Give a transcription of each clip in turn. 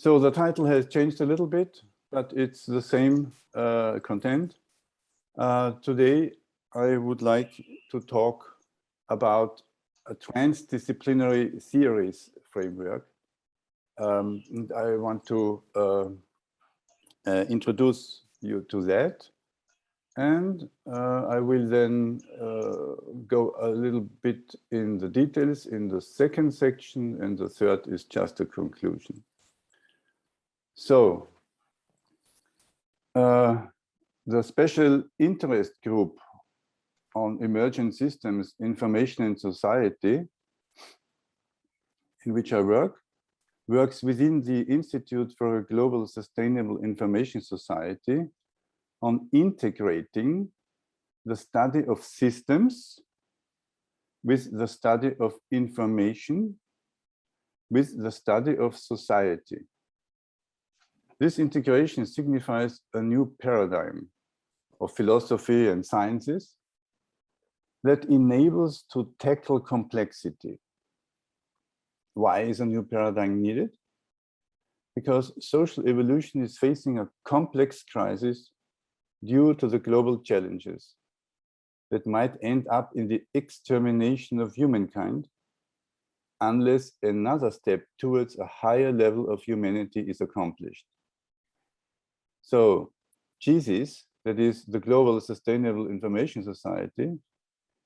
So the title has changed a little bit, but it's the same content. Today, I would like to talk about a transdisciplinary theories framework. And I want to introduce you to that. And I will then go a little bit in the details in the second section, and the third is just a conclusion. So, the special interest group on emergent systems, information and society, in which I work, works within the Institute for a Global Sustainable Information Society on integrating the study of systems with the study of information, with the study of society. This integration signifies a new paradigm of philosophy and sciences that enables to tackle complexity. Why is a new paradigm needed? Because social evolution is facing a complex crisis due to the global challenges that might end up in the extermination of humankind unless another step towards a higher level of humanity is accomplished. So, GSIS, that is the Global Sustainable Information Society,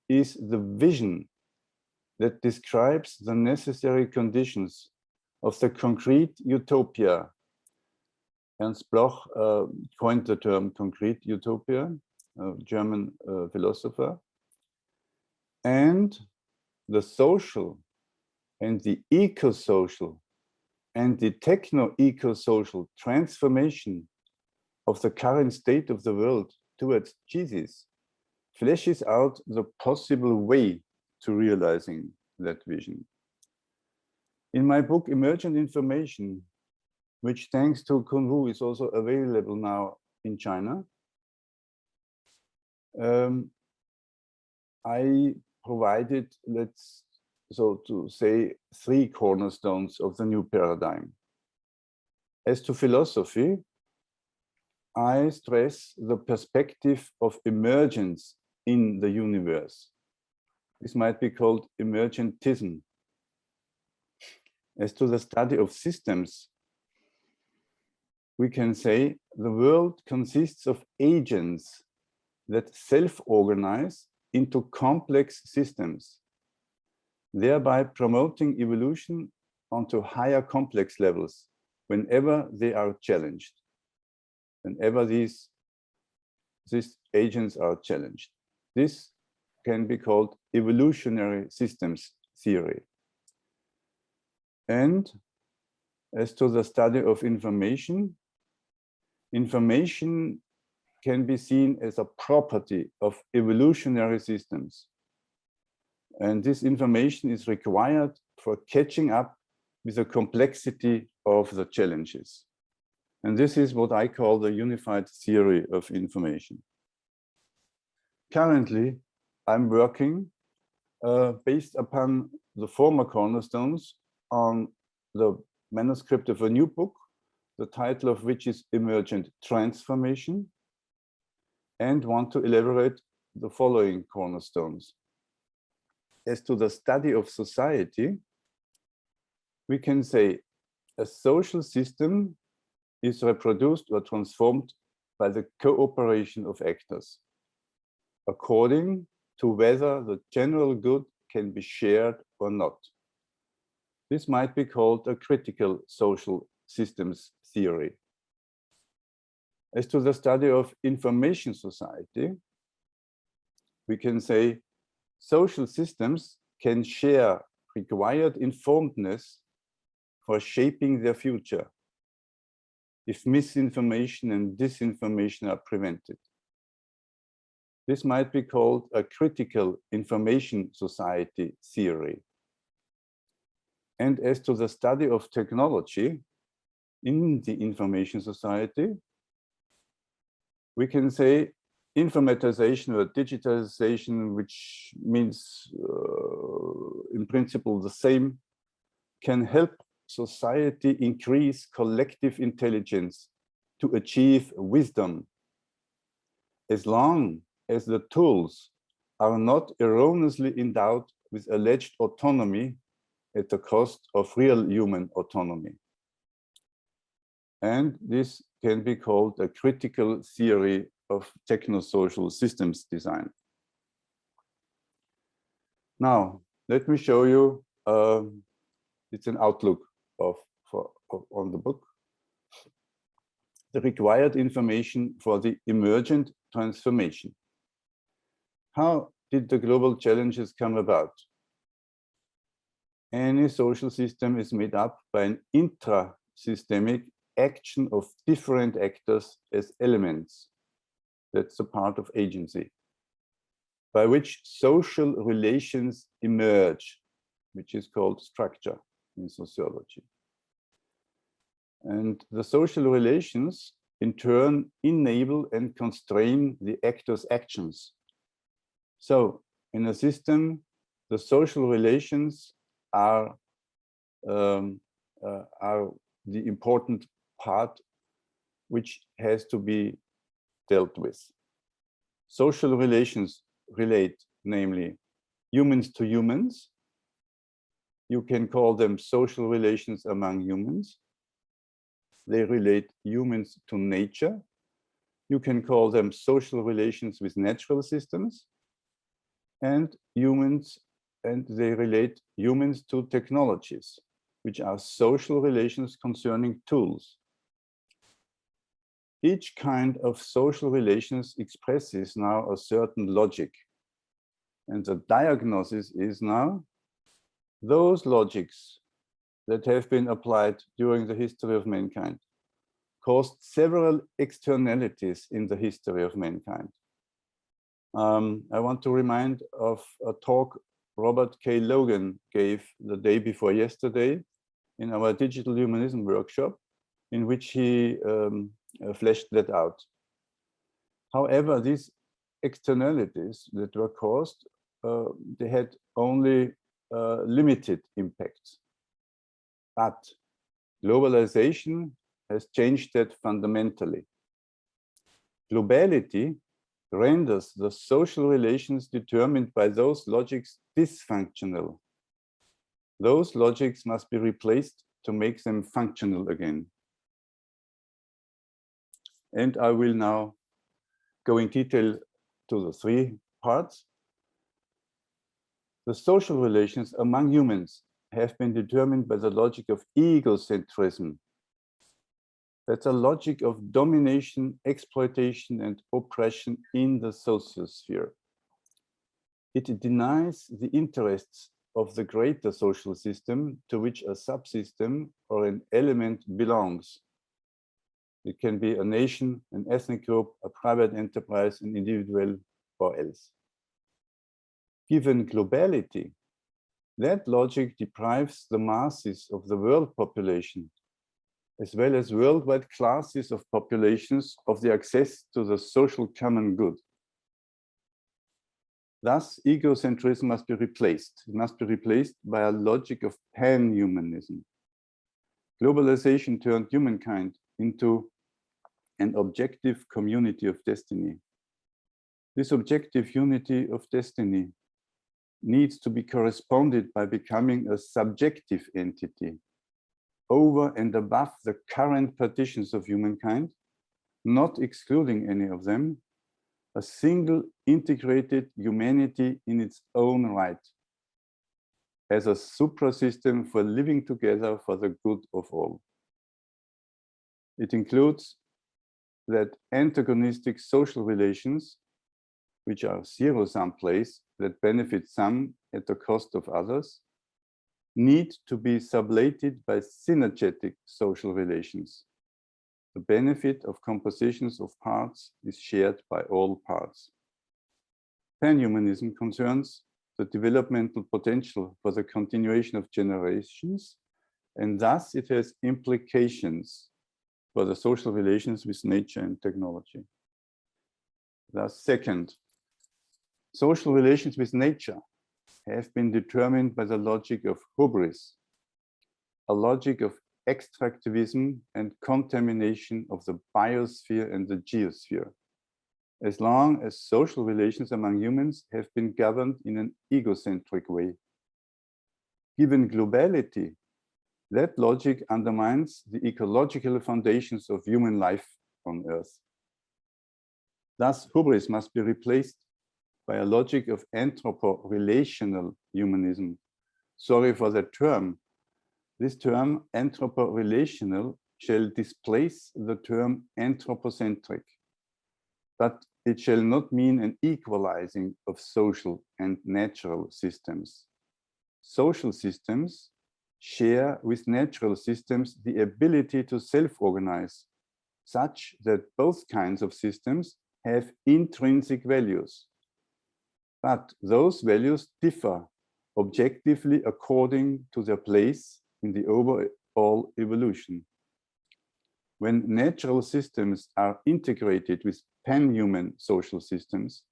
is the vision that describes the necessary conditions of the concrete utopia. Ernst Bloch coined the term concrete utopia, a German philosopher. And the social and the eco-social and the techno-eco-social transformation of the current state of the world towards GSIS fleshes out the possible way to realizing that vision. In my book, Emergent Transformation, which thanks to Kunwu is also available now in China, I provided, so to say, 3 cornerstones of the new paradigm. As to philosophy, I stress the perspective of emergence in the universe. This might be called emergentism. As to the study of systems, we can say the world consists of agents that self-organize into complex systems, thereby promoting evolution onto higher complex levels whenever they are challenged. Whenever these agents are challenged. This can be called evolutionary systems theory. And as to the study of information, information can be seen as a property of evolutionary systems. And this information is required for catching up with the complexity of the challenges. And this is what I call the unified theory of information. Currently, I'm working based upon the former cornerstones on the manuscript of a new book, the title of which is Emergent Transformation, and want to elaborate the following cornerstones. As to the study of society, we can say a social system is reproduced or transformed by the cooperation of actors, according to whether the general good can be shared or not. This might be called a critical social systems theory. As to the study of information society, we can say social systems can share required informedness for shaping their future, if misinformation and disinformation are prevented. This might be called a critical information society theory. And as to the study of technology in the information society, we can say informatization or digitalization, which means in principle the same, can help society increase collective intelligence to achieve wisdom, as long as the tools are not erroneously endowed with alleged autonomy at the cost of real human autonomy. And this can be called a critical theory of technosocial systems design. Now, let me show you, it's an outlook on the book. The required information for the emergent transformation. How did the global challenges come about? Any social system is made up by an intra-systemic action of different actors as elements. That's a part of agency, by which social relations emerge, which is called structure in sociology. And the social relations, in turn, enable and constrain the actors' actions. So, in a system, the social relations are the important part which has to be dealt with. Social relations relate, namely, humans to humans. You can call them social relations among humans. They relate humans to nature. You can call them social relations with natural systems. And they relate humans to technologies, which are social relations concerning tools. Each kind of social relations expresses now a certain logic. And the diagnosis is now those logics that have been applied during the history of mankind caused several externalities in the history of mankind. I want to remind of a talk Robert K. Logan gave the day before yesterday in our Digital Humanism workshop, in which he fleshed that out. However, these externalities that were caused, they had only limited impacts. But globalization has changed that fundamentally. Globality renders the social relations determined by those logics dysfunctional. Those logics must be replaced to make them functional again. And I will now go in detail to the three parts. The social relations among humans have been determined by the logic of egocentrism. That's a logic of domination, exploitation, and oppression in the social sphere. It denies the interests of the greater social system to which a subsystem or an element belongs. It can be a nation, an ethnic group, a private enterprise, an individual, or else. Given globality, that logic deprives the masses of the world population, as well as worldwide classes of populations, of the access to the social common good. Thus, egocentrism must be replaced. It must be replaced by a logic of panhumanism. Globalization turned humankind into an objective community of destiny. This objective unity of destiny needs to be corresponded by becoming a subjective entity over and above the current partitions of humankind, not excluding any of them, a single integrated humanity in its own right, as a suprasystem for living together for the good of all. It includes that antagonistic social relations, which are zero-sum plays that benefit some at the cost of others, need to be sublated by synergetic social relations. The benefit of compositions of parts is shared by all parts. Panhumanism concerns the developmental potential for the continuation of generations, and thus it has implications for the social relations with nature and technology. Thus, second, social relations with nature have been determined by the logic of hubris. a logic of extractivism and contamination of the biosphere and the geosphere, as long as social relations among humans have been governed in an egocentric way. Given globality, that logic undermines the ecological foundations of human life on Earth. Thus, hubris must be replaced by a logic of anthroporelational humanism. Sorry for that term. This term, anthroporelational, shall displace the term anthropocentric, but it shall not mean an equalizing of social and natural systems. Social systems share with natural systems the ability to self-organize, such that both kinds of systems have intrinsic values. But those values differ objectively according to their place in the overall evolution. When natural systems are integrated with pan-human social systems,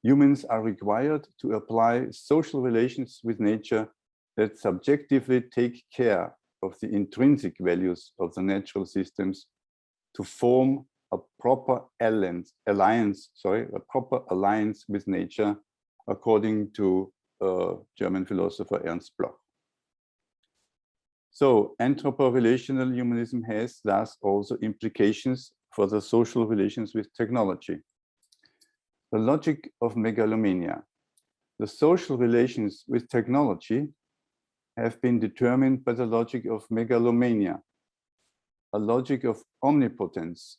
humans are required to apply social relations with nature that subjectively take care of the intrinsic values of the natural systems to form a proper alliance with nature, according to German philosopher Ernst Bloch. So anthroporelational humanism has thus also implications for the social relations with technology. The logic of megalomania. The social relations with technology have been determined by the logic of megalomania, a logic of omnipotence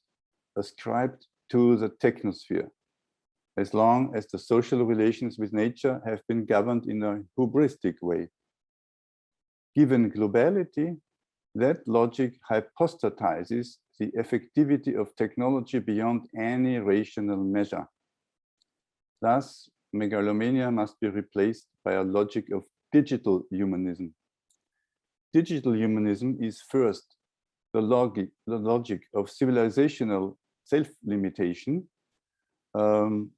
ascribed to the technosphere, as long as the social relations with nature have been governed in a hubristic way. Given globality, that logic hypostatizes the effectivity of technology beyond any rational measure. Thus, megalomania must be replaced by a logic of digital humanism. Digital humanism is first the logic of civilizational self-limitation. The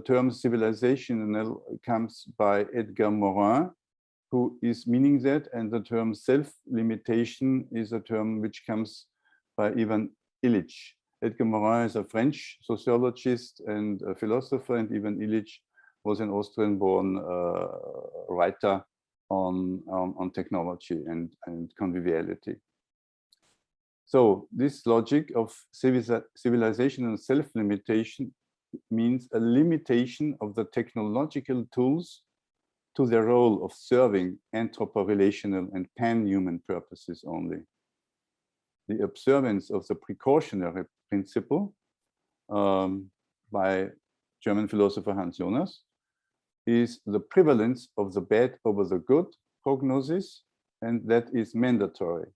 term civilizational comes by Edgar Morin, who is meaning that, and the term self-limitation is a term which comes by Ivan Illich. Edgar Morin is a French sociologist and a philosopher, and Ivan Illich was an Austrian-born writer on technology and conviviality. So this logic of civilizational self-limitation means a limitation of the technological tools to their role of serving anthroporelational and pan-human purposes only. The observance of the precautionary principle by German philosopher Hans Jonas is the prevalence of the bad over the good prognosis, and that is mandatory.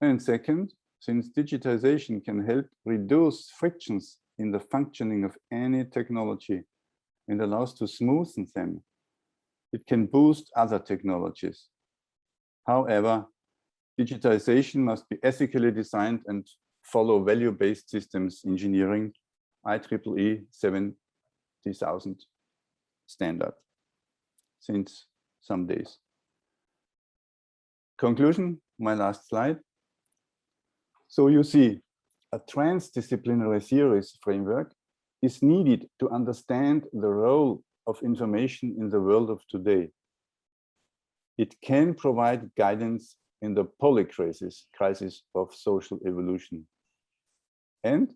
And second, since digitization can help reduce frictions in the functioning of any technology and allows to smoothen them, it can boost other technologies. However, digitization must be ethically designed and follow value-based systems engineering, IEEE 70,000 standard since some days. Conclusion, my last slide. So you see, a transdisciplinary theories framework is needed to understand the role of information in the world of today. It can provide guidance in the polycrisis of social evolution. And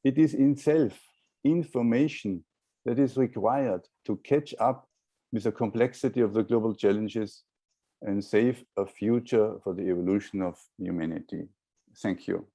it is in itself information that is required to catch up with the complexity of the global challenges and save a future for the evolution of humanity. Thank you.